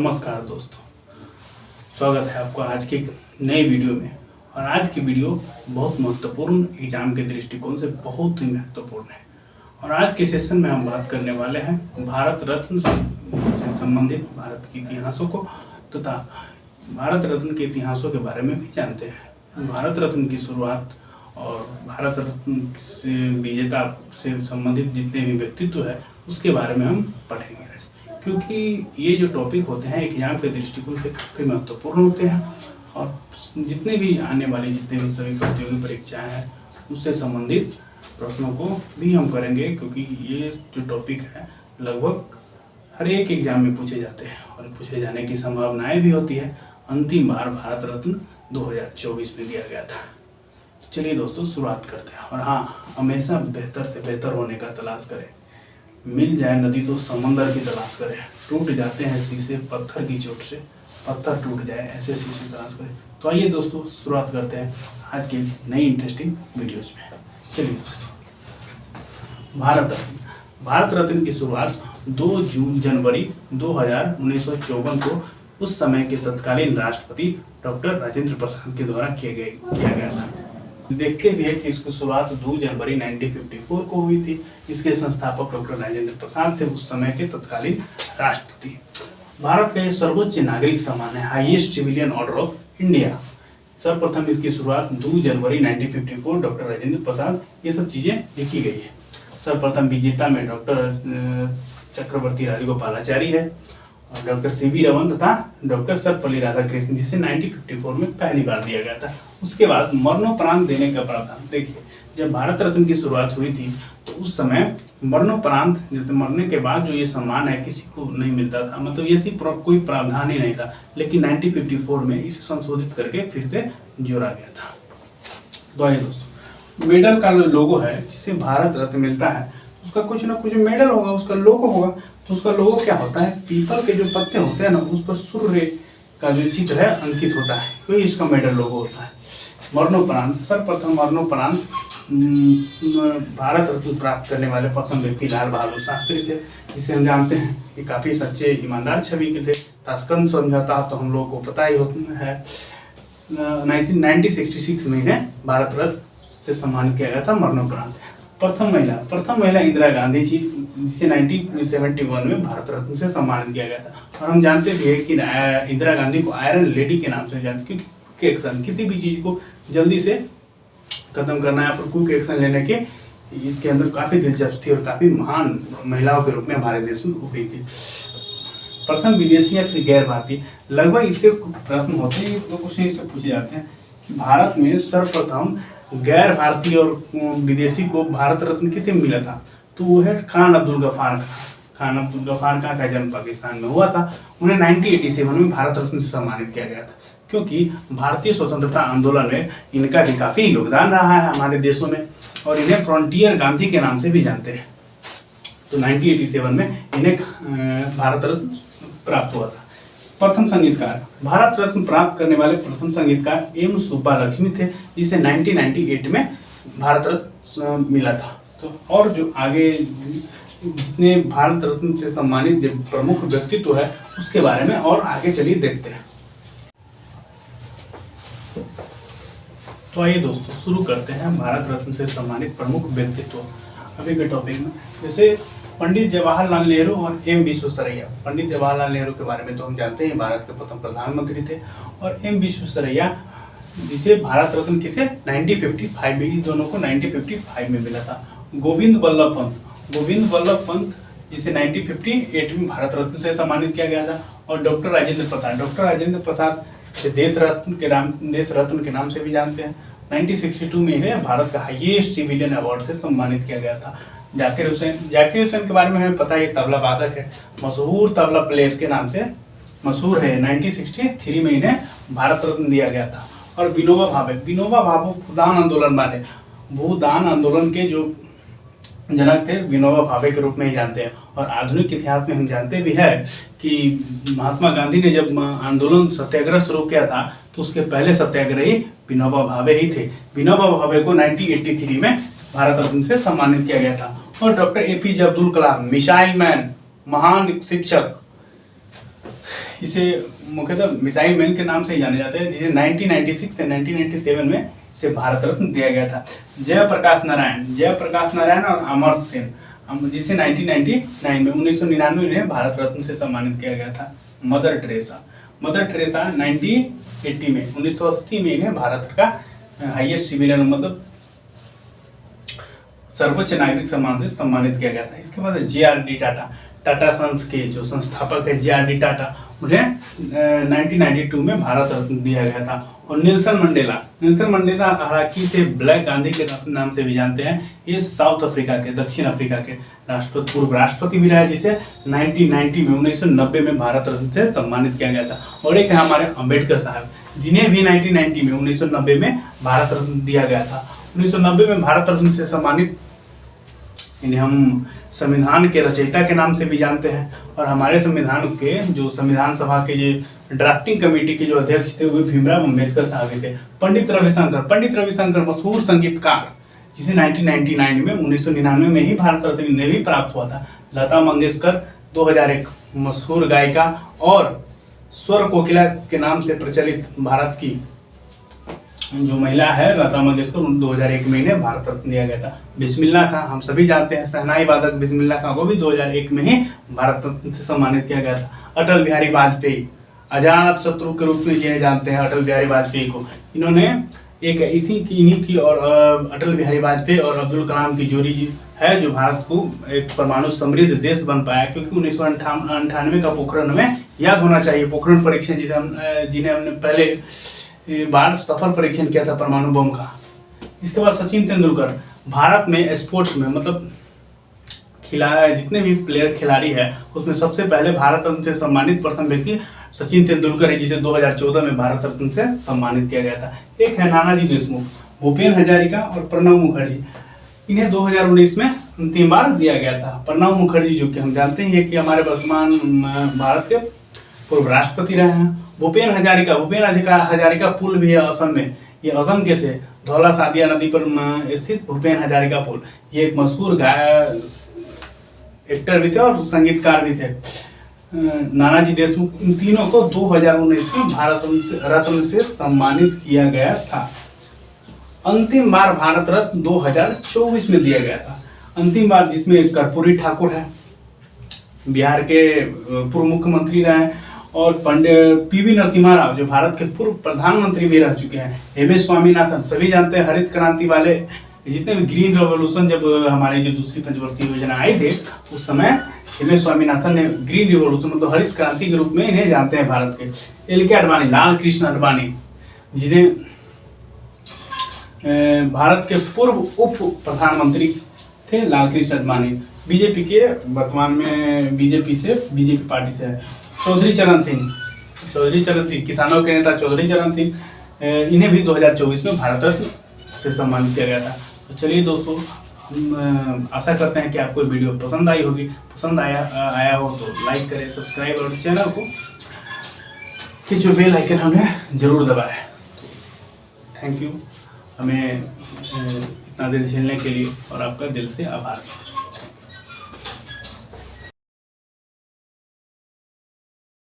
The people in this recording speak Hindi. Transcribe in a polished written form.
नमस्कार दोस्तों, स्वागत है आपका आज के नए वीडियो में। और आज की वीडियो बहुत महत्वपूर्ण एग्जाम के दृष्टिकोण से बहुत ही महत्वपूर्ण है। और आज के सेशन में हम बात करने वाले हैं भारत रत्न से संबंधित भारत के इतिहासों को तथा भारत रत्न के इतिहासों के बारे में भी जानते हैं। भारत रत्न की शुरुआत और भारत रत्न से विजेता से संबंधित जितने भी व्यक्तित्व है उसके बारे में हम पढ़ेंगे, क्योंकि ये जो टॉपिक होते हैं एग्जाम के दृष्टिकोण से काफ़ी महत्वपूर्ण होते हैं। और जितने भी आने वाली जितने भी सभी प्रतियोगी परीक्षाएं हैं उससे संबंधित प्रश्नों को भी हम करेंगे, क्योंकि ये जो टॉपिक है लगभग हर एक एग्जाम में पूछे जाते हैं और पूछे जाने की संभावनाएं भी होती है। अंतिम बार भारत रत्न 2024 में दिया गया था। तो चलिए दोस्तों शुरुआत करते हैं। और हाँ, हमेशा बेहतर से बेहतर होने का तलाश करें। मिल जाए नदी तो समंदर की तलाश करें। टूट जाते हैं शीशे पत्थर की चोट से, पत्थर टूट जाए ऐसे शीशे तलाश करें। तो आइए दोस्तों शुरुआत करते हैं आज की नई इंटरेस्टिंग वीडियोस में। चलिए दोस्तों, भारत रत्न की शुरुआत 2 जनवरी 1954 को उस समय के तत्कालीन राष्ट्रपति डॉक्टर राजेंद्र प्रसाद के द्वारा किया गया था। देखते भी है कि इसकी शुरुआत 2 जनवरी 1954 को हुई थी। इसके संस्थापक डॉक्टर राजेंद्र प्रसाद थे, उस समय के तत्कालीन राष्ट्रपति। भारत का ये सर्वोच्च नागरिक सम्मान है, highest civilian order of India. सर्वप्रथम इसकी शुरुआत 2 जनवरी 1954 डॉक्टर राजेंद्र प्रसाद, ये सब चीजें लिखी गई है। सर्वप्रथम विजेता में डॉक्टर चक्रवर्ती राजगोपालाचारी है और डॉक्टर सीवी रमन तथा डॉक्टर सर्वपल्ली राधाकृष्णन, जिसे 1954 में पहली बार दिया गया था। उसके बाद मरणोपरांत देने का प्रावधान। देखिए, जब भारत रत्न की शुरुआत हुई थी तो उस समय मरणोपरांत, जैसे मरने के बाद जो ये सम्मान है किसी को नहीं मिलता था, मतलब ये कोई प्रावधान ही नहीं था। लेकिन 1954 में इसे संशोधित करके फिर से जोड़ा गया था। तो आइए दोस्तों, मेडल का जो लोगो है जिसे भारत रत्न मिलता है उसका कुछ ना कुछ मेडल होगा, उसका लोगो होगा। तो उसका लोगो क्या होता है? पीपल के जो पत्ते होते हैं ना, उस पर सूर्य का जो चित्र है अंकित होता है, वही इसका मेडल लोगो होता है। मरणोपरांत, सर्वप्रथम मरणोपरांत भारत रत्न प्राप्त करने वाले प्रथम व्यक्ति लाल बहादुर शास्त्री थे, जिसे हम जानते हैं कि काफी सच्चे ईमानदार छवि के थे। ताशकंद समझौता तो हम लोगों को पता ही होता है। 1966 में इन्हें भारत रत्न से सम्मानित किया गया था मरणोपरांत। प्रथम महिला इंदिरा गांधी जी, जिसे 1971 में भारत रत्न से सम्मानित किया गया था। और हम जानते भी है कि इंदिरा गांधी को आयरन लेडी के नाम से जानते, क्योंकि क्विक एक्शन, किसी भी चीज को जल्दी से खत्म करना है पर क्विक एक्शन लेने के इसके अंदर काफी दिलचस्प थी और काफी महान महिलाओं के रूप में हमारे देश में उभरी थी। प्रथम विदेशी या फिर गैर भारतीय, लगभग इससे प्रश्न होते हैं, तो क्वेश्चन इससे पूछे जाते हैं कि भारत में सर्वप्रथम गैर भारतीय और विदेशी को भारत रत्न किसे मिला था? तो वो है खान अब्दुल गफ्फार का। खान अब्दुल गफ्फार का जन्म पाकिस्तान में हुआ था। उन्हें 1987 में भारत रत्न से सम्मानित किया गया था, क्योंकि भारतीय स्वतंत्रता आंदोलन में इनका भी काफी योगदान रहा है हमारे देशों में, और इन्हें फ्रंटियर गांधी के नाम से भी जानते हैं। तो 1987 में इन्हें भारत रत्न प्राप्त हुआ था। प्रथम संगीतकार, भारत रत्न प्राप्त करने वाले प्रथम संगीतकार एम सुब्बालक्ष्मी थे, जिसे 1998 में भारत रत्न मिला था। तो और जो आगे जितने भारत रत्न से सम्मानित जो प्रमुख व्यक्तित्व है उसके बारे में और आगे चलिए देखते हैं। तो आइए दोस्तों शुरू करते हैं भारत रत्न से सम्मानित प्रमुख व्यक्तित्व अभी के टॉपिक में। जैसे पंडित जवाहरलाल नेहरू और एम विश्वेश्वरैया। पंडित जवाहरलाल नेहरू के बारे में तो हम जानते हैं, भारत के प्रथम प्रधानमंत्री थे। और एम विश्वेश्वरैया, जिसे भारत रत्न किसे 1955 में, दोनों को 1955 में मिला था। गोविंद वल्लभ पंत, जिसे 1958 में भारत रत्न से सम्मानित किया गया था। और डॉक्टर राजेंद्र प्रसाद देश रत्न के नाम से भी जानते हैं। 1962 में इन्हें भारत का हाईएस्ट सिविलियन अवार्ड से सम्मानित किया गया था। जाकिर हुसैन के बारे में हमें पता है, तबला वादक है, मशहूर तबला प्लेयर के नाम से मशहूर है। 1963 में इन्हें भारत रत्न दिया गया था। और विनोबा भावे भूदान आंदोलन के जो जनक थे, विनोबा भावे के रूप में ही जानते हैं। और आधुनिक इतिहास में हम जानते भी है कि महात्मा गांधी ने जब आंदोलन सत्याग्रह शुरू किया था तो उसके पहले सत्याग्रही विनोबा भावे ही थे। विनोबा भावे को 1983 में भारत रत्न से सम्मानित किया गया था। और doctor APJ Abdul Kalam, missile man, महान शिक्षक, इसे मुख्यतः मिसाइल मैन के नाम से ही जाने जाते हैं, जिसे 1996 से 1997 में इसे भारत रत्न दिया गया था। जयप्रकाश नारायण और अमर्त्य सेन, जिसे 1999 में 1999 में भारत रत्न से सम्मानित किया गया था। मदर टेरेसा 1980 में 1980 में इन्हें भारत का हाईएस्ट सिविलियन मतलब सर्वोच्च नागरिक सम्मान से सम्मानित किया गया था। इसके बाद JRD टाटा सन्स के जो संस्थापक है JRD टाटा, उन्हें 1992 में भारत रत्न दिया गया था। और नेल्सन मंडेला हालांकि से ब्लैक गांधी के नाम से भी जानते हैं। ये साउथ अफ्रीका के, दक्षिण अफ्रीका के पूर्व राष्ट्रपति भी रहे, जिसे 1990 में भारत रत्न से सम्मानित किया गया था। और एक है हमारे अम्बेडकर साहब, जिन्हें भी 1990 में भारत रत्न दिया गया था। 1990 में भारत रत्न से सम्मानित इन्हें हम संविधान के रचयिता के नाम से भी जानते हैं। और हमारे संविधान के जो संविधान सभा के जो ड्राफ्टिंग कमेटी के जो अध्यक्ष थे वो भीमराव अम्बेडकर साहब थे। पंडित रविशंकर मशहूर संगीतकार, जिसे 1999 में ही भारत रत्न इन्हें भी प्राप्त हुआ था। लता मंगेशकर 2001 मशहूर गायिका और स्वर कोकिला के नाम से प्रचलित भारत की जो महिला है लता मंगेशकर, 2001 में इन्हें भारत रत्न दिया गया था। बिस्मिल्लाह खां हम सभी जानते हैं, शहनाई वादक बिस्मिल्लाह खां को भी 2001 में ही भारत रत्न से सम्मानित किया गया था। अटल बिहारी वाजपेयी, अजात शत्रु के रूप में जिन्हें जानते हैं अटल बिहारी वाजपेयी को, इन्होंने एक इन्हीं की और अटल बिहारी वाजपेयी और अब्दुल कलाम की जोड़ी है जो भारत को एक परमाणु समृद्ध देश बन पाया। क्योंकि 1998 का पोखरण हमें याद होना चाहिए, पोखरण परीक्षण जिन्हें हमने पहले बार सफल परीक्षण किया था परमाणु बम का। इसके बाद सचिन तेंदुलकर, भारत में स्पोर्ट्स में मतलब जितने भी खिलाड़ी है उसमें सबसे पहले भारत रत्न से सम्मानित प्रथम व्यक्ति सचिन तेंदुलकर है, जिसे 2014 में भारत रत्न से सम्मानित किया गया था। एक है नानाजी देशमुख, भूपेन हजारिका और प्रणब मुखर्जी, इन्हें 2019 में अंतिम बार दिया गया था। प्रणब मुखर्जी जो कि हम जानते हैं कि हमारे वर्तमान भारत के पूर्व राष्ट्रपति रहे हैं। भूपेन हजारिका पुल भी है असम में, ये असम के थे, धौला सादिया नदी पर स्थित भूपेन हजारिका पुल। ये एक मशहूर एक्टर भी थे और संगीतकार भी थे। नानाजी देशमुख, इन तीनों को 2019 में भारत रत्न से सम्मानित किया गया था। अंतिम बार भारत रत्न 2024 में दिया गया था। अंतिम बार जिसमें कर्पूरी ठाकुर है, बिहार के पूर्व मुख्यमंत्री रहे, और पंडित PV नरसिम्हा राव जो भारत के पूर्व प्रधानमंत्री भी रह चुके हैं। MS स्वामीनाथन सभी जानते हैं, हरित क्रांति वाले, जितने भी ग्रीन रेवोल्यूशन जब हमारी जो दूसरी पंचवर्षीय योजना आई थे उस समय MS स्वामीनाथन ने ग्रीन रिवॉल्यूशन मतलब हरित क्रांति के रूप में इन्हें जानते हैं भारत के। LK आडवाणी, लाल कृष्ण आडवाणी, जिन्हें भारत के पूर्व उप प्रधानमंत्री थे लाल कृष्ण आडवाणी, बीजेपी के वर्तमान में बीजेपी पार्टी से है। चौधरी चरण सिंह किसानों के नेता चौधरी चरण सिंह, इन्हें भी 2024 में भारत रत्न से सम्मानित किया गया था। तो चलिए दोस्तों, हम आशा करते हैं कि आपको वीडियो पसंद आई होगी। पसंद आया हो तो लाइक करें, सब्सक्राइब और चैनल को कि जो बेल आइकन हमें जरूर दबाएं। थैंक यू हमें इतना देर झेलने के लिए, और आपका दिल से आभार।